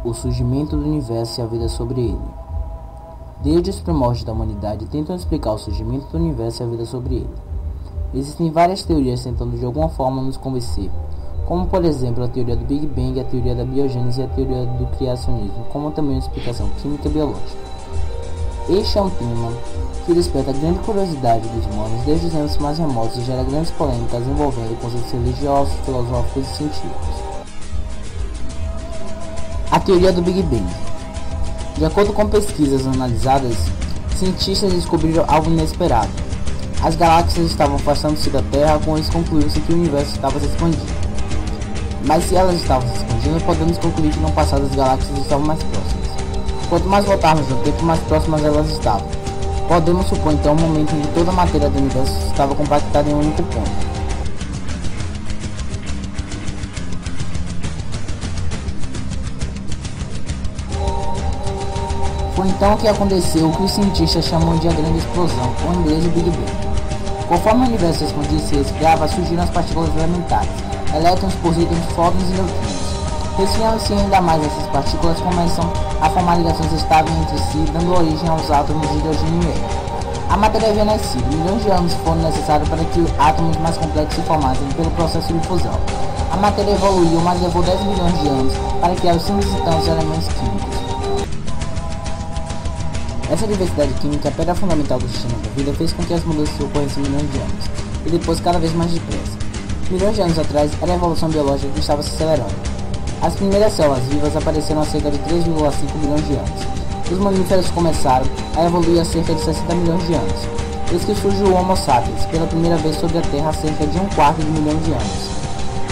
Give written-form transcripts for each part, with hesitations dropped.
o surgimento do universo e a vida sobre ele. Desde os primórdios da humanidade tentam explicar o surgimento do universo e a vida sobre ele. Existem várias teorias tentando de alguma forma nos convencer, como por exemplo a teoria do Big Bang, a teoria da biogênese e a teoria do criacionismo, como também uma explicação química e biológica. Este é um tema que desperta grande curiosidade dos humanos desde os anos mais remotos e gera grandes polêmicas envolvendo conceitos religiosos, filosóficos e científicos. A teoria do Big Bang. De acordo com pesquisas analisadas, cientistas descobriram algo inesperado. As galáxias estavam afastando-se da Terra, com isso concluiu-se que o universo estava se expandindo. Mas se elas estavam se expandindo, podemos concluir que no passado as galáxias estavam mais próximas. Quanto mais voltarmos no tempo, mais próximas elas estavam. Podemos supor então um momento em que toda a matéria do universo estava compactada em um único ponto. Foi então que aconteceu o que os cientistas chamam de a grande explosão, ou em inglês o Big Bang. Conforme o universo se expandia e se resfriava, surgiram as partículas elementares, elétrons, posítrons, fótons e neutrinos. Resfriando-se ainda mais essas partículas, começam a formar ligações estáveis entre si, dando origem aos átomos de hidrogênio e hélio. A matéria havia nascido, milhões de anos foram necessários para que átomos mais complexos se formassem pelo processo de fusão. A matéria evoluiu, mas levou 10 milhões de anos para criar os simples e tantos elementos químicos. Essa diversidade química, a pedra fundamental do sistema da vida, fez com que as mudanças ocorressem milhões de anos, e depois cada vez mais depressa. Milhões de anos atrás, era a evolução biológica que estava se acelerando. As primeiras células vivas apareceram há cerca de 3,5 bilhões de anos. Os mamíferos começaram a evoluir há cerca de 60 milhões de anos. Eis que surge o Homo sapiens, pela primeira vez sobre a Terra há cerca de 1/4 de milhão de anos.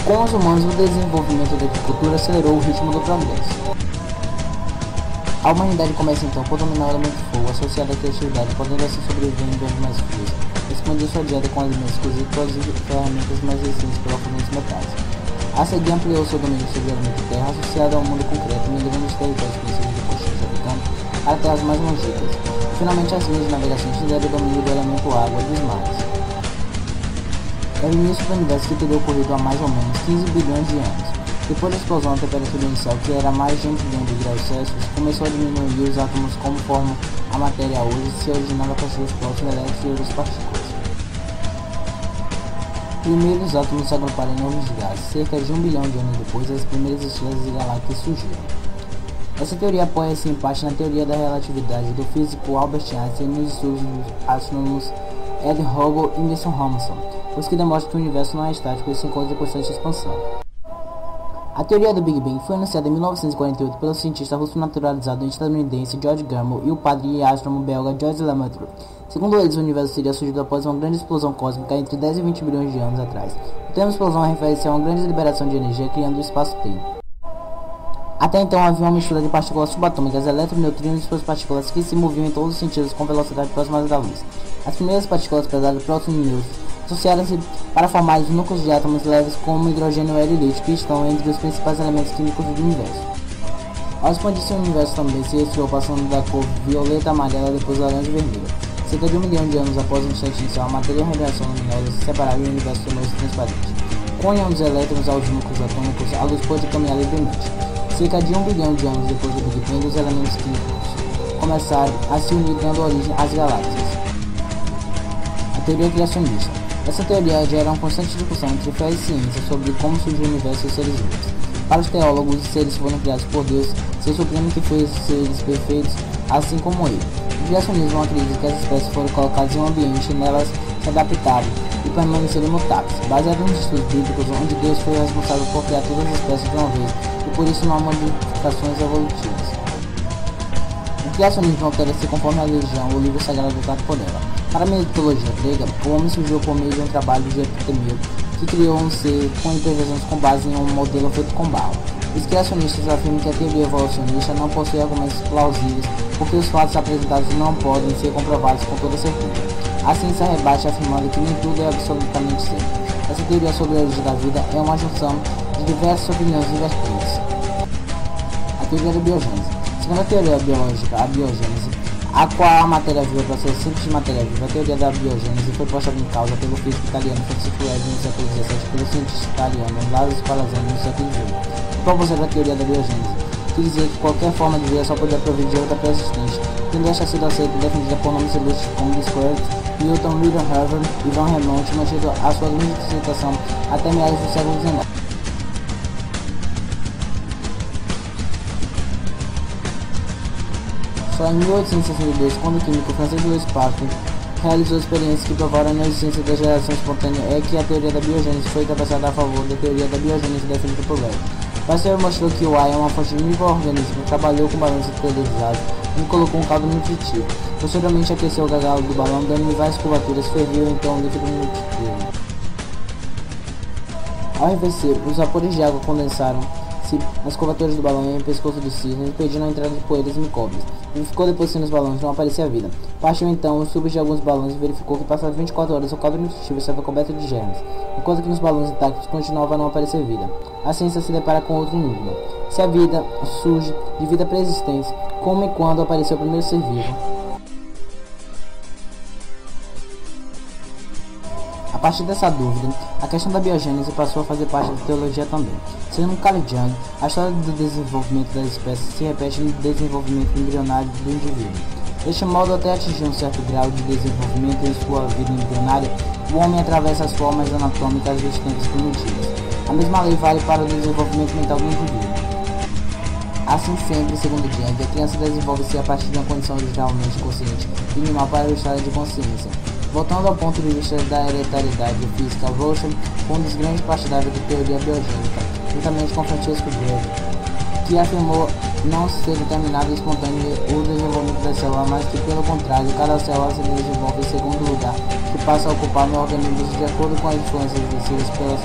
Com os humanos, o desenvolvimento da agricultura acelerou o ritmo do progresso. A humanidade começa então por dominar o elemento fogo, associado à criatividade, podendo assim sobreviver em ambientes mais frios, expandir sua dieta com alimentos cozidos e produzir ferramentas mais resistentes pela forma dos metais. A seguir ampliou seu domínio sobre o elemento terra, associado ao mundo concreto, migrando os territórios conhecidos do continente africano para terras mais longínquas. Finalmente, as linhas de navegação deram o domínio do elemento água e dos mares. É o início do universo que teria ocorrido há mais ou menos 15 bilhões de anos. Depois da explosão, a temperatura inicial, que era mais de 1 bilhão de graus Celsius, começou a diminuir e os átomos como formam a matéria hoje, se originando a partir dos próximos elétrons e outras partículas. Primeiro, os átomos se agruparam em novos gases. Cerca de 1 bilhão de anos depois, as primeiras estrelas e galáxias surgiram. Essa teoria apoia-se em parte na teoria da relatividade do físico Albert Einstein e nos estudos dos astrônomos Ed Hubble e Nelson Robinson, os que demonstram que o universo não é estático e se encontra em constante expansão. A teoria do Big Bang foi anunciada em 1948 pelo cientista russo naturalizado estadunidense George Gamow e o padre e astrônomo belga Georges Lemaître. Segundo eles, o universo teria surgido após uma grande explosão cósmica entre 10 e 20 bilhões de anos atrás. O termo explosão refere-se a uma grande liberação de energia criando o espaço-tempo. Até então havia uma mistura de partículas subatômicas, elétrons, neutrinos e suas partículas que se moviam em todos os sentidos com velocidade próxima da luz. As primeiras partículas pesadas, próximas de nêutrons, associaram-se para formar os núcleos de átomos leves como hidrogênio, hélio e lítio, que estão entre os principais elementos químicos do universo. Ao expandir-se o universo também se resfriou, passando da cor violeta, amarela, depois laranja e vermelha. Cerca de 1 milhão de anos após o instante inicial, a matéria e a radiação luminosa se separaram e o universo tornou-se transparente. Com a união dos elétrons aos núcleos atômicos, a luz pôde caminhar livremente. Cerca de 1 bilhão de anos depois do Big Bang, os elementos químicos começaram a se unir, dando origem às galáxias. A teoria criacionista. Essa teoria gera uma constante discussão entre fé e ciência sobre como surgiu o universo e os seres vivos. Para os teólogos, os seres foram criados por Deus, seu supremo que fez os seres perfeitos, assim como ele. O criacionismo acredita que as espécies foram colocadas em um ambiente e nelas se adaptaram e permaneceram imutáveis, baseado nos estudos bíblicos, onde Deus foi responsável por criar todas as espécies de uma vez e por isso não há modificações evolutivas. O criacionismo altera-se conforme a religião, o livro sagrado trata por ela. Para a mitologia grega, o homem surgiu por meio de um trabalho de Epitemio, que criou um ser com intervenções com base em um modelo feito com barro. Os criacionistas afirmam que a teoria evolucionista não possui argumentos plausíveis, porque os fatos apresentados não podem ser comprovados com toda certeza. A ciência rebate afirmando que nem tudo é absolutamente certo. Essa teoria sobre a origem da vida é uma junção de diversas opiniões e vertentes. A teoria da biogênese. Segundo a teoria biológica, a biogênese, a qual a matéria viva é o processo simples de matéria viva, a teoria da biogênese foi posta em causa pelo físico italiano Francesco Eddy no século XVII e pelo cientista italiano Lázaro Spallanzani no século XVIII. Propuseram a teoria da biogênese. que dizia que qualquer forma de vida só podia prover de outra pré-existente, tendo esta sido aceita e defendida por nomes ilustres como Descartes, Newton, William Harvard e Van Helmont, mantido a sua linha de dissertação até meados do século XIX. Só em 1862, quando o químico francês Louis Pasteur realizou experiências que provaram a inexistência da geração espontânea, é que a teoria da biogênese foi ultrapassada a favor da teoria da biogênese defendida por Weber. Pasteur mostrou que o ar é uma fonte de micro-organismos, trabalhou com balões esterilizados e colocou um caldo nutritivo. Posteriormente aqueceu o gargalo do balão, dando várias curvaturas, ferviu então o líquido nutritivo. Ao arrefecer, os vapores de água condensaram-se nas curvaturas do balão e em pescoço do cisne, impedindo a entrada de poeiras e micróbios. Ele ficou depositando os balões, não aparecia vida. Partiu então os tubos de alguns balões e verificou que passadas 24 horas o caldo nutritivo estava coberto de germes, enquanto que nos balões intactos continuava a não aparecer vida. A ciência se depara com outro enigma. Se a vida surge de vida pré-existente, como e quando apareceu o primeiro ser vivo? A partir dessa dúvida, a questão da biogênese passou a fazer parte da teologia também. Segundo Carl Jung, a história do desenvolvimento das espécies se repete no desenvolvimento embrionário do indivíduo. Deste modo, até atingir um certo grau de desenvolvimento em sua vida embrionária, o homem atravessa as formas anatômicas existentes primitivas. A mesma lei vale para o desenvolvimento mental do indivíduo. Assim sempre, segundo Jung, a criança desenvolve-se a partir de uma condição originalmente consciente e minimal para o estado de consciência. Voltando ao ponto de vista da hereditariedade física, Rocha foi um dos grandes partidários da teoria biogênica, juntamente com Francisco Breve, que afirmou não ser determinado e espontâneo o desenvolvimento da célula, mas que, pelo contrário, cada célula se desenvolve em segundo lugar, que passa a ocupar no organismo de acordo com as influências exercidas pelas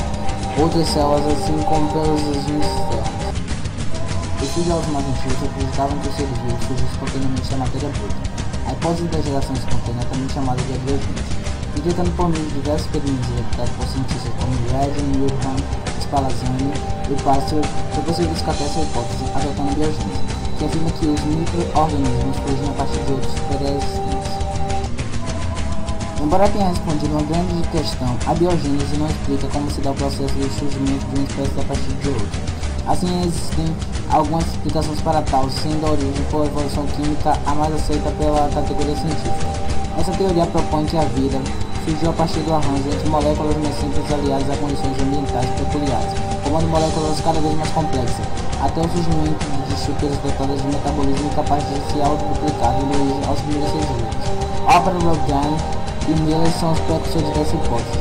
outras células, assim como pelos agentes externos. Os filósofos mais antigos acreditavam que os seres vivos surgem espontaneamente da matéria bruta. A hipótese da geração espontânea é também chamada de abiogênese. Acreditando por meio de diversos experimentos executados por cientistas como Reid, Newton, Spallanzani e Pasteur, foi possível descartar essa hipótese adotando a biogênese, que afirma que os micro-organismos surgem a partir de outros pré-existentes. Embora tenha respondido uma grande questão, a biogênese não explica como se dá o processo de surgimento de uma espécie a partir de outra. Assim, existem algumas explicações para tal, sendo a origem por evolução química a mais aceita pela categoria científica. Essa teoria propõe que a vida surgiu a partir do arranjo entre moléculas mais simples aliadas a condições ambientais peculiares, formando moléculas cada vez mais complexas, até o surgimento de estruturas dotadas de metabolismo capazes de se autoduplicar e dar origem aos primeiros seres vivos. Álvaro Logan e Miller são os precursores dessa hipótese.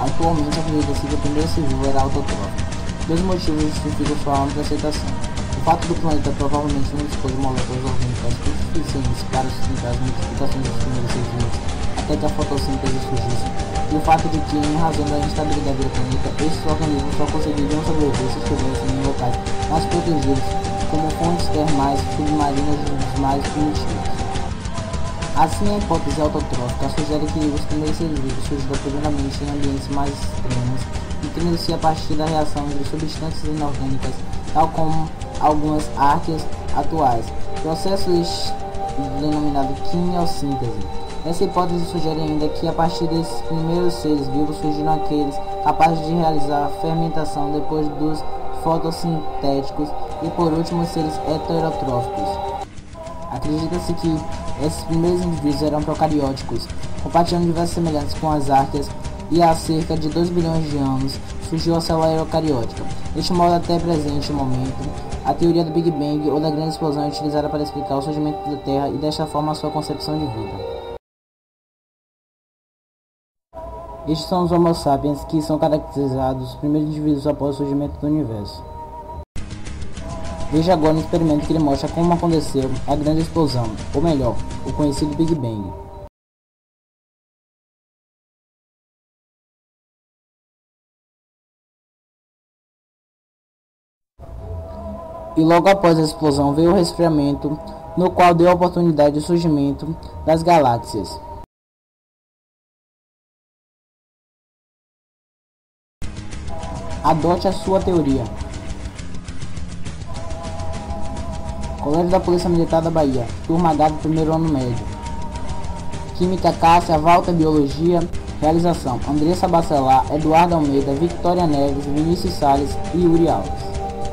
Atualmente acredita-se que o primeiro ser vivo era autotrófico. Dois motivos justificam sua ampla aceitação. O fato do planeta provavelmente não dispor de moléculas orgânicas suficientes para sustentar as multiplicações dos primeiros seres vivos até que a fotossíntese surgisse, e o fato de que, em razão da instabilidade do planeta, esses organismos só conseguiriam sobreviver se estivessem em locais mais protegidos, como fontes termais submarinas dos mais primitivos. Assim, a hipótese autotrófica sugere que os primeiros seres vivos surgiram primeiramente em ambientes mais extremos, entendendo-se a partir da reação entre substâncias inorgânicas, tal como algumas árqueas atuais, processos denominados quimiossíntese. Essa hipótese sugere ainda que a partir desses primeiros seres vivos surgiram aqueles capazes de realizar a fermentação depois dos fotossintéticos e por último os seres heterotróficos. Acredita-se que esses primeiros indivíduos eram procarióticos, compartilhando diversas semelhanças com as árqueas, e há cerca de 2 bilhões de anos surgiu a célula eucariótica. Deste modo, até presente momento, a teoria do Big Bang ou da grande explosão é utilizada para explicar o surgimento da Terra e desta forma a sua concepção de vida. Estes são os Homo sapiens, que são caracterizados os primeiros indivíduos após o surgimento do universo. Veja agora um experimento que lhe mostra como aconteceu a grande explosão, ou melhor, o conhecido Big Bang. E logo após a explosão veio o resfriamento, no qual deu a oportunidade de surgimento das galáxias. Adote a sua teoria. Colégio da Polícia Militar da Bahia, turma H do primeiro ano médio. Química Cássia, Walter Biologia. Realização: Andressa Bacelar, Eduardo Almeida, Victoria Neves, Vinícius Salles e Yuri Alves.